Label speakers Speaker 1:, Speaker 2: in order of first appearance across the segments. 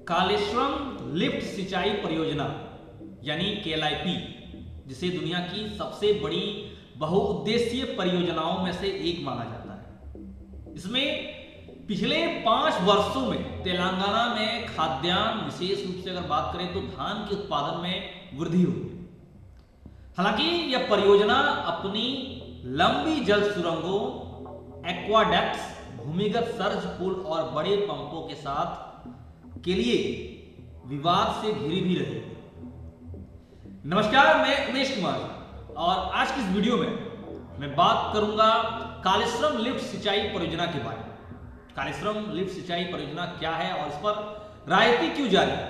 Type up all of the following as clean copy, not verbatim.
Speaker 1: Kaleshwaram lift सिंचाई परियोजना यानी केएलआईपी, जिसे दुनिया की सबसे बड़ी बहुउद्देशीय परियोजनाओं में से एक माना जाता है। इसमें पिछले 5 वर्षों में तेलंगाना में खाद्यान्न, विशेष रूप से अगर बात करें तो धान के उत्पादन में वृद्धि हुई है। हालांकि यह परियोजना अपनी लंबी जल सुरंगों, एक्वाडक्ट्स, भूमिगत सर्ज पुल और बड़े पंपों के साथ के लिए विवाद से घिरी भी रही। नमस्कार, मैं उमेश कुमार और आज की इस वीडियो में मैं बात करूंगा कालेश्वरम लिफ्ट सिंचाई परियोजना के बारे में। कालेश्वरम लिफ्ट सिंचाई परियोजना क्या है और इस पर रायती क्यों जारी है,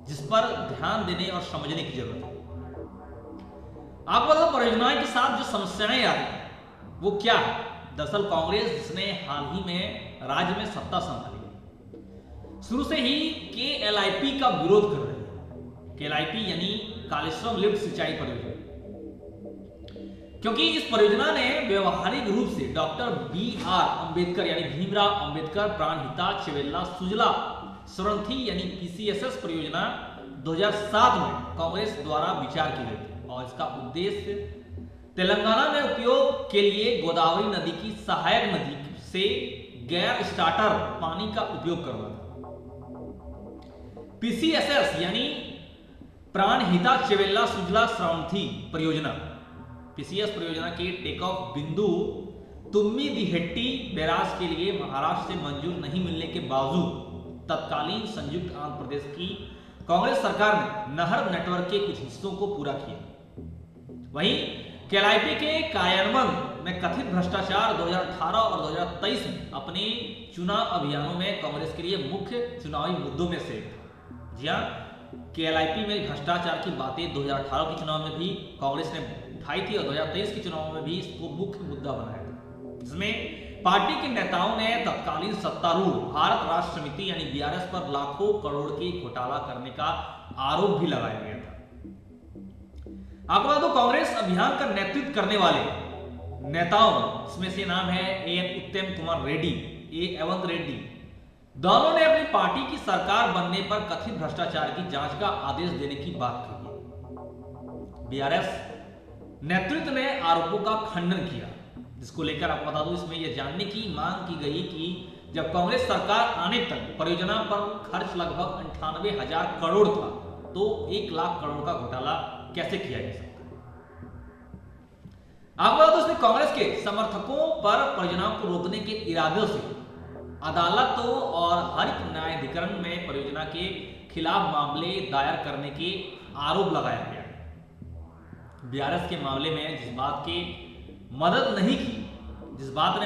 Speaker 1: जिस पर ध्यान देने और समझने की जरूरत है। आपको तो परियोजना के साथ जो समस्याएं आ रही हैं वो क्या है? दरअसल कांग्रेस, जिसने हाल ही में राज्य में सत्ता संभाली, शुरू से ही केएलआईपी का विरोध कर रही है। केएलआईपी यानी कालेश्वरम लिफ्ट सिंचाई परियोजना, क्योंकि इस परियोजना ने व्यवहारिक रूप से डॉक्टर BR अंबेडकर यानी भीमराव अंबेडकर प्राणहिता चेवेल्ला सुजला स्रवंथी यानी PCSS परियोजना 2007 में कांग्रेस द्वारा विचार की गई थी और इसका उद्देश्य तेलंगाना में उपयोग के लिए गोदावरी नदी की सहायक नदी से गैर स्टार्टर पानी का उपयोग करना था। PCSS यानी प्राणहिता चेवेल्ला सुजला स्रवंथी परियोजना, PCS परियोजना के टेक ऑफ बिंदु तुम्मीदिहेट्टी बैराज के लिए महाराष्ट्र से मंजूर नहीं मिलने के बावजूद तत्कालीन संयुक्त आंध्र प्रदेश की कांग्रेस सरकार ने नहर नेटवर्क के कुछ हिस्सों को पूरा किया। वहीं केएलआईपी के कार्यान्वयन में कथित भ्रष्टाचार 2018 और 2023 में अपने चुनाव अभियानों में कांग्रेस के लिए मुख्य चुनावी मुद्दों में से एक था। जी हां, केएलआईपी में भ्रष्टाचार की बातें 2018 के चुनाव में भी कांग्रेस ने उठाई थी और 2023 के चुनाव में भी इसको मुख्य मुद्दा बनाया था, जिसमें पार्टी के नेताओं ने तत्कालीन सत्तारूढ़ भारत राष्ट्र समिति यानी BRS पर लाखों करोड़ की घोटाला करने का आरोप भी लगाया गया था। आपको बता दो, कांग्रेस अभियान का नेतृत्व करने वाले नेताओं, इसमें से नाम है AN उत्तम कुमार रेड्डी, A अवंत रेड्डी, दोनों ने अपनी पार्टी की सरकार बनने पर कथित भ्रष्टाचार की जांच का आदेश देने की बात कही। BRS नेतृत्व ने आरोपों का खंडन किया, जिसको लेकर आपको बता दूं, इसमें यह जानने की मांग की गई कि जब कांग्रेस सरकार आने तक परियोजना पर खर्च लगभग 98,000 करोड़ था, तो 1 लाख करोड़ का घोटाला कैसे किया जा सकता है। आपको बता दूं, इसमें कांग्रेस के समर्थकों पर परियोजना को रोकने के इरादे से अदालतों और हरित न्यायाधिकरण में परियोजना के खिलाफ मामले दायर करने के आरोप लगाया गया। BRS के मामले में जिस बात ने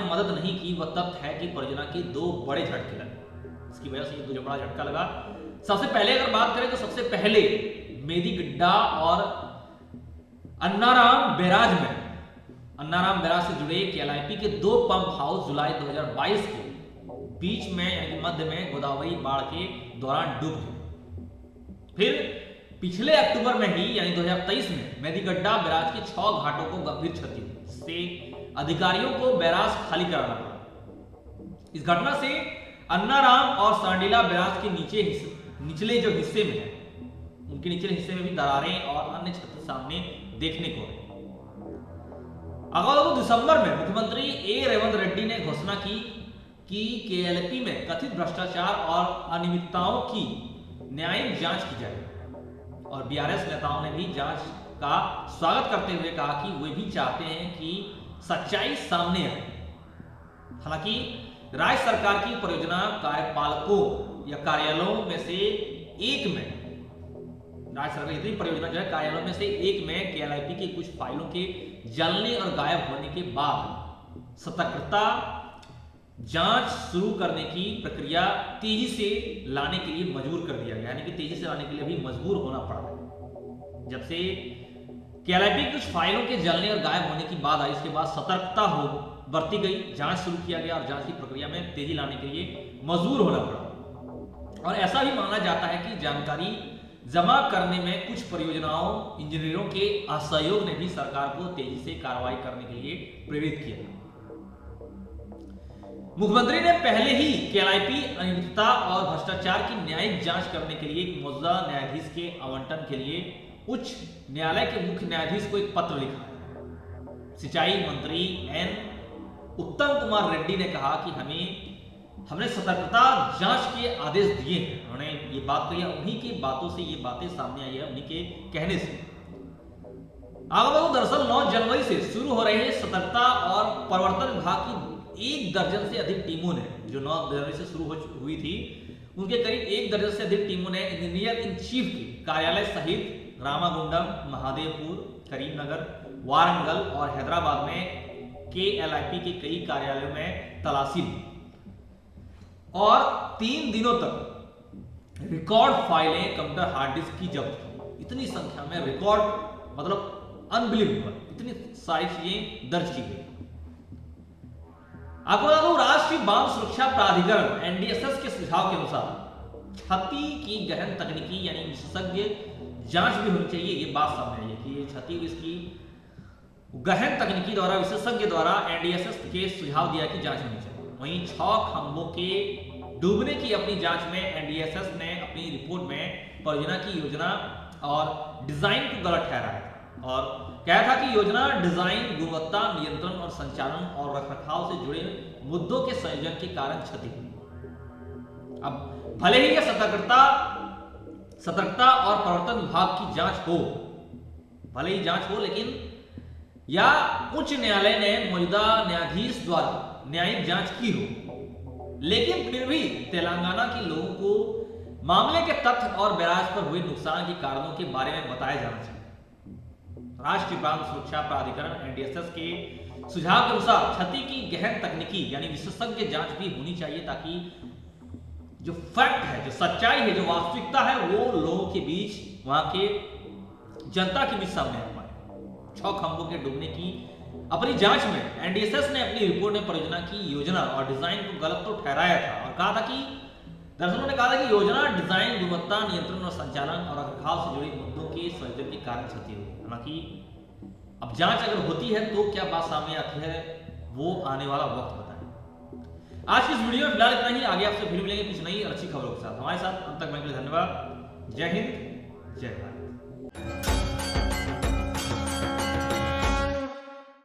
Speaker 1: मदद नहीं की वह तथ्य है कि परियोजना के 2 बड़े झटके लगे। इसकी वजह से ये 2 बड़ा झटका लगा। सबसे पहले अगर बात करें तो सबसे पहले मेदीगड्डा और अन्नाराम बैराज से जुड़े केएलआईपी के 2 पंप हाउस जुलाई 2022 के बीच में यानी मध्य में गोदावरी बाढ़ के दौरान डूब गए। फिर पिछले अक्टूबर में ही यानी 2023 में मेदीगड्डा बैराज के 6 घाटों को गंभीर क्षति हुई, जिससे अधिकारियों को बैराज खाली कराना पड़ा। इस घटना से अन्नाराम और सांडीला बैराज के निचले जो हिस्से में है, उनके निचले हिस्से में भी दरारें और अन्य क्षति सामने देखने को आई। अगले दिसंबर में मुख्यमंत्री A रेवंत रेड्डी ने घोषणा की कि केएलआईपी में कथित भ्रष्टाचार और अनियमितताओं की न्यायिक जांच की जाए और BRS नेताओं ने भी जांच का स्वागत करते हुए कहा कि वे भी चाहते हैं कि सच्चाई सामने आए। हालांकि राज्य सरकार की परियोजना कार्यपालकों या कार्यालयों में से एक में राज्य सरकार इतनी परियोजना जो है कार्यालयों में से एक में केएलआईपी की कुछ फाइलों के जलने और गायब होने के बाद सतर्कता जांच शुरू करने की प्रक्रिया तेजी से लाने के लिए मजबूर कर दिया गया, यानी कि तेजी से लाने के लिए भी मजबूर होना पड़ा। जब से केएलआईपी कुछ फाइलों के जलने और गायब होने की बात आई, इसके बाद सतर्कता बरती गई, जांच शुरू किया गया और जांच की प्रक्रिया में तेजी लाने के लिए मजबूर होना पड़ा। और ऐसा भी माना जाता है कि जानकारी जमा करने में कुछ परियोजनाओं इंजीनियरों के असहयोग ने भी सरकार को तेजी से कार्रवाई करने के लिए प्रेरित किया। मुख्यमंत्री ने पहले ही केएलआईपी अनियमितता और भ्रष्टाचार की न्यायिक जांच करने के लिए एक मौजूदा न्यायाधीश के आवंटन के लिए उच्च न्यायालय के मुख्य न्यायाधीश को एक पत्र लिखा है। सिंचाई मंत्री एन उत्तम कुमार रेड्डी ने कहा कि हमने सतर्कता जांच के आदेश दिए हैं। उन्होंने ये बात कही, उन्हीं की बातों से ये बातें सामने आई है, उन्हीं के कहने से। दरअसल 9 जनवरी से शुरू हो रहे सतर्कता और प्रवर्तन विभाग की 1 दर्जन से अधिक टीमों ने, जो 9 जनवरी से शुरू हुई थी, उनके करीब 1 दर्जन से अधिक टीमों ने इंजीनियर इन चीफ के कार्यालय सहित रामागुंडम, महादेवपुर, करीमनगर, वारंगल और हैदराबाद में केएलआईपी के कई कार्यालयों में तलाशी ली और 3 दिनों तक रिकॉर्ड फाइलें, कंप्यूटर, हार्ड डिस्क की जब्त की। इतनी संख्या में रिकॉर्ड, मतलब अनबिलीवेबल, इतनी सारी चीजें दर्ज की गई। आपको बता दूं, राष्ट्रीय बांध सुरक्षा प्राधिकरण एनडीएसएस के सुझाव के अनुसार क्षति की गहन तकनीकी यानी विशेषज्ञ जांच भी होनी चाहिए। ये बात सामने आई है कि क्षति इसकी गहन तकनीकी द्वारा विशेषज्ञ द्वारा एनडीएसएस के सुझाव दिया कि जांच होनी चाहिए। वहीं 6 खंभों के डूबने की अपनी जांच में एनडीएसएस ने अपनी रिपोर्ट में परियोजना की योजना और डिजाइन को गलत ठहराया और कहा था कि योजना, डिजाइन, गुणवत्ता नियंत्रण और संचालन और रखरखाव से जुड़े मुद्दों के संयोजन के कारण क्षति हुई। अब भले ही यह सतर्कता और प्रवर्तन विभाग की जांच हो, भले ही जांच हो, लेकिन या उच्च न्यायालय ने मौजूदा न्यायाधीश द्वारा न्यायिक जांच की हो, लेकिन फिर भी तेलंगाना के लोगों को मामले के तथ्य और बैराज पर हुए नुकसान के कारणों के बारे में बताया जाना चाहिए। राष्ट्रीय बांध सुरक्षा प्राधिकरण एनडीएसएस के सुझाव के अनुसार क्षति की गहन तकनीकी यानी विशेषज्ञ जांच भी होनी चाहिए, ताकि जो फैक्ट है, जो सच्चाई है, जो वास्तविकता है, वो लोगों के बीच, वहां के जनता के बीच सामने आ पाए। 6 खंभों के डूबने की अपनी जांच में एनडीएसएस ने अपनी रिपोर्ट में परियोजना की योजना और डिजाइन को गलत तो ठहराया था और कहा था कि दरअसल उन्होंने कहा था कि योजना, डिजाइन, गुणवत्ता नियंत्रण और संचालन और रखरखाव से जुड़े मुद्दों के संयोजन के कारण क्षति हुई। हालांकि अब जांच अगर होती है तो क्या बात सामने आती है, वो आने वाला वक्त बताएगा। आज की इस वीडियो में फिलहाल इतना ही। आगे आपसे फिर मिलेंगे कुछ नई और अच्छी खबरों के साथ। हमारे साथ अंत तक मैं धन्यवाद। जय हिंद, जय भारत।